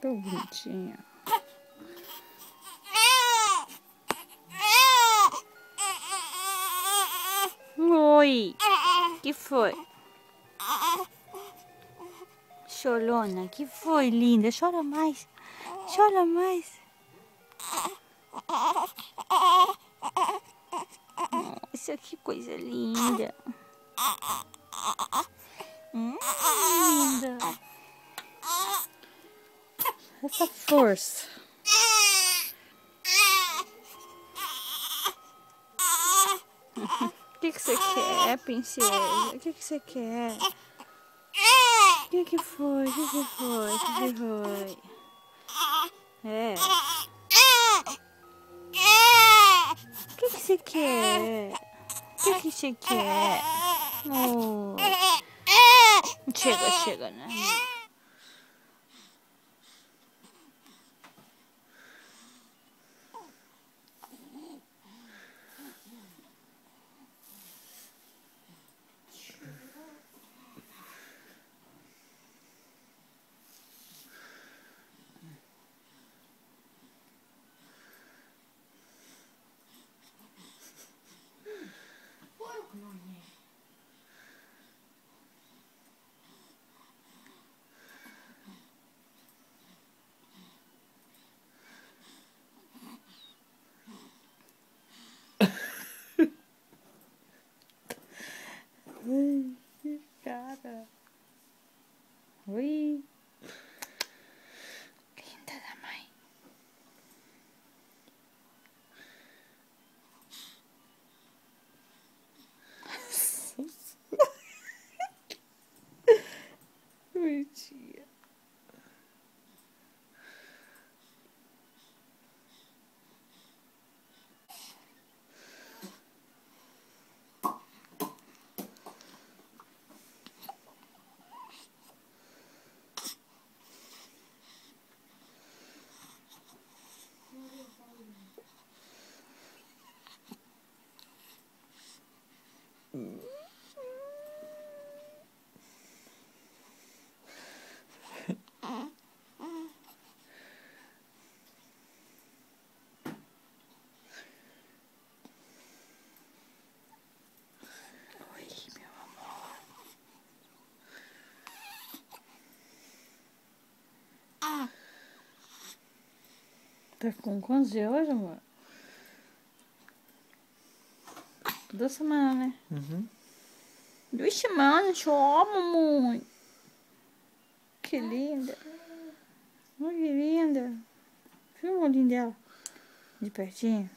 Tão bonitinha. Oi, que foi? Chorona, que foi, linda? Chora mais, chora mais. Nossa, que coisa linda. Linda. Essa força. O que você quer, princesa? O que você quer? O que foi? O que foi? O que foi? É. O que você quer? O que você quer? Oh. Chega, chega, né? Que cara. Oi. Linda da mãe. Bonitinha. Oi, meu amor. Tá com quantos dias hoje, amor? 2 semanas, né? Uhum. 2 semanas, ó, mamãe. Que linda. Olha que linda. Viu o olhinho dela? De pertinho.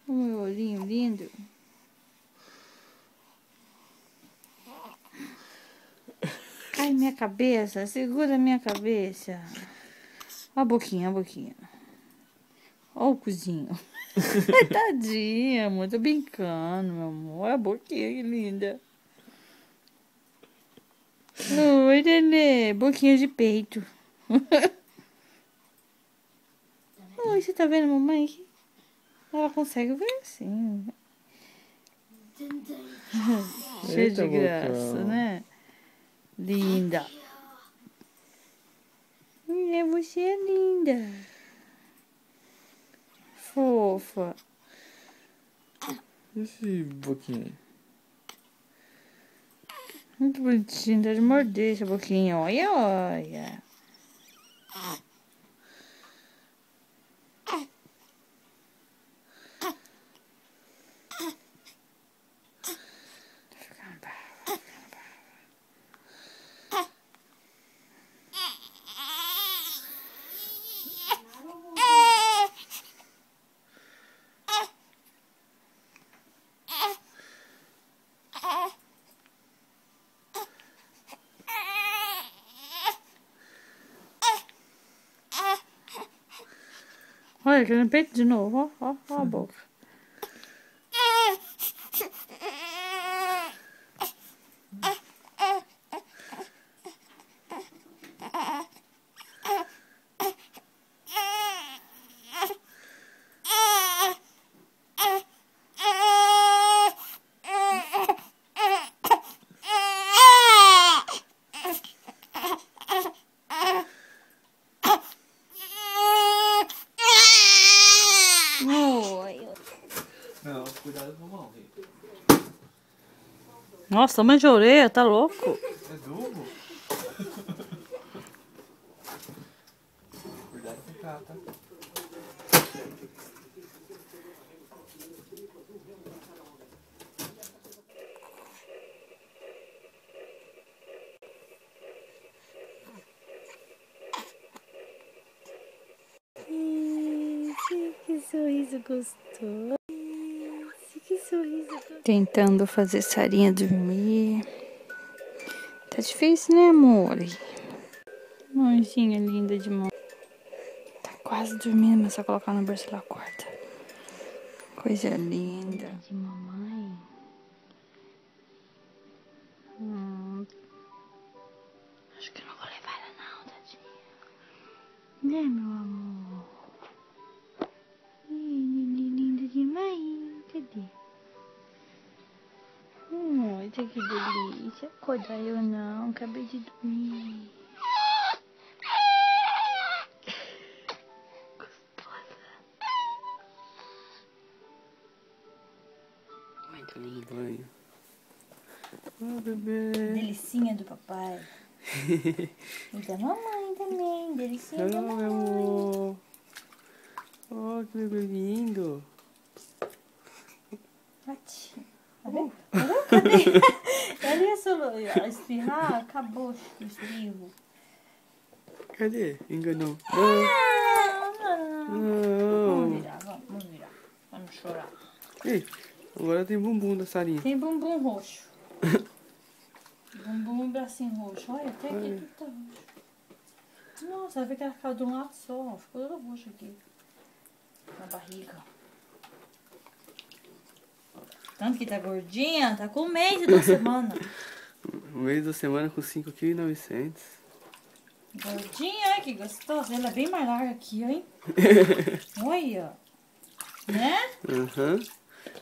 O meu olhinho lindo. Ai, minha cabeça. Segura minha cabeça. Ó a boquinha, a boquinha. Ó o cozinho. Tadinha, amor. Tô brincando, meu amor. Olha a boquinha, que linda. Oi, Nenê. Boquinha de peito. Oi, você tá vendo, mamãe? Ela consegue ver, sim. Cheia Eita, de graça, bocão. né? Linda. Você é linda. Fofa. Esse boquinha aí. Muito bonitinho. Dá de morder essa boquinha. Olha, olha. Tá ficando brava. Olha, aqui no peito de novo. Ó, ó, ó a boca. Nossa, tamanho de orelha, tá louco? É duro? Cuidado com o carro, tá? Que sorriso gostoso. Que sorriso gostoso. Tentando fazer Sarinha dormir. Tá difícil, né, amor? Mãozinha linda de mão. Tá quase dormindo, mas só colocar no berço ela acorda. Coisa linda. De mamãe. Acho que eu não vou levar ela não, tadinha. Né, meu amor? Linda demais. Cadê? Olha que delícia. Acordar eu não, acabei de dormir. Muito lindo. Oh, bebê. Delicinha do papai. E da mamãe também. Delicinha da Oh, meu mamãe. amor. Oh, que bebê lindo. Gatinho. Tá vendo? Cadê? Ela ia espirrar, acabou o espirro. Cadê? Enganou. Não. Não. Vamos virar. Vamos chorar. Ei, agora tem bumbum da Sarinha. Tem bumbum roxo. Bumbum e bracinho roxo. Olha, até aqui tudo tá roxo. Nossa, vai ver que ela ficou de um lado só. Ficou todo roxo aqui. Na barriga. Tanto que tá gordinha, tá com um mês e 2 semanas. Um mês da semana com 5,9 kg. Gordinha, ai que gostosa. Ela é bem mais larga aqui, hein? Olha. Né? Aham.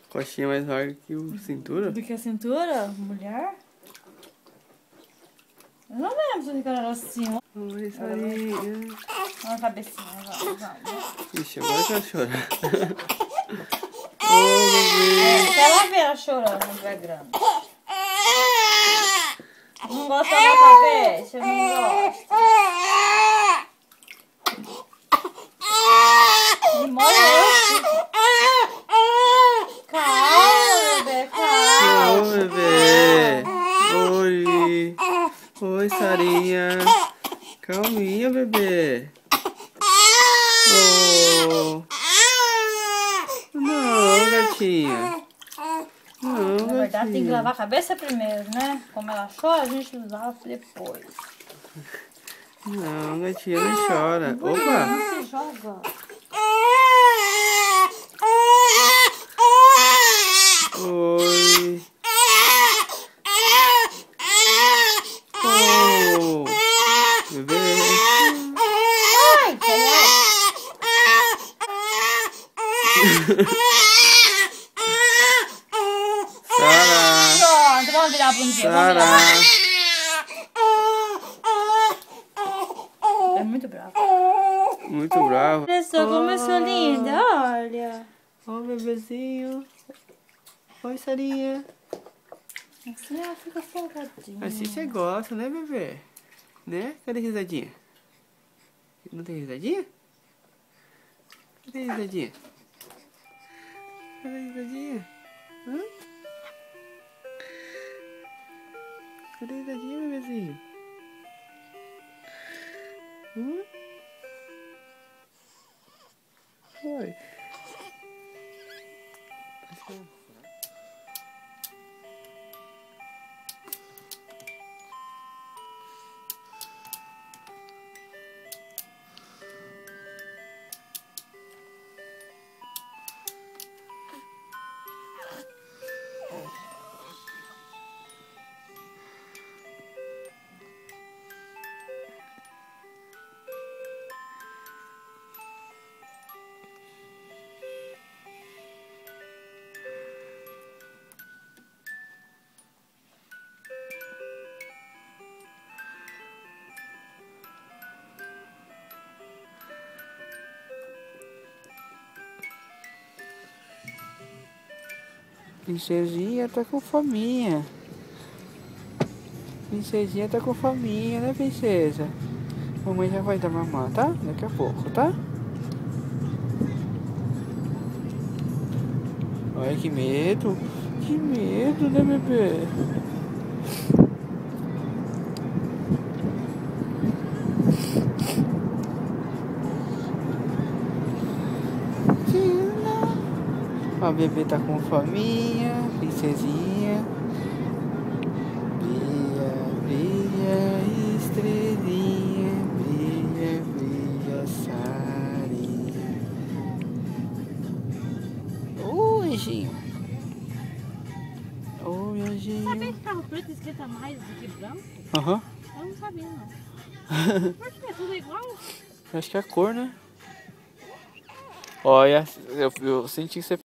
Coxinha mais larga que o cintura. Do que a cintura, mulher. Eu não lembro se ela era assim. Oi, Sarinha. Olha a cabecinha, vamos. Ixi, agora que ela chorar. Oh, bebê. Quer ela ver ela chorando quando tiver grande. Não gosta da cabeça? Eu não gosto. Me molha. Calma, bebê, calma. Oh, bebê. Oi. Oi, Sarinha. Calminha, bebê. Oh. Não, gatinha. Não, Na verdade, tem que gatinha. lavar a cabeça primeiro, né? Como ela chora, a gente lava depois. Não, gatinha, não chora. Opa. Não se joga. Oi. Oh. Bebê. Ai, ai. Sara. Pronto, vamos virar a bundinha. Vamos Sara. virar. É muito bravo. Muito bravo. Olha só como eu sou linda, olha. Ó, bebezinho. Oi, Sarinha. Assim ela fica folgadinha. Assim você gosta, né, bebê? Né? Cadê a risadinha? Não tem risadinha? Cadê a risadinha? Cadê a risadinha? Hã? Cadê a risadinha, bebezinho? Oi. Princesinha tá com fominha. Princesinha tá com fominha, né, princesa? Mamãe já vai dar mamar, tá? Daqui a pouco, tá? Olha que medo. Que medo, né, bebê? Ó, a bebê tá com fominha, princesinha. Brilha, brilha, estrelinha. Brilha, brilha, sarinha. Oi, anjinho. Oi, anjinho. Sabia que carro preto esquenta mais do que branco? Aham. Eu não sabia, não. Por que? É tudo igual? Acho que é a cor, né? Olha, eu senti que você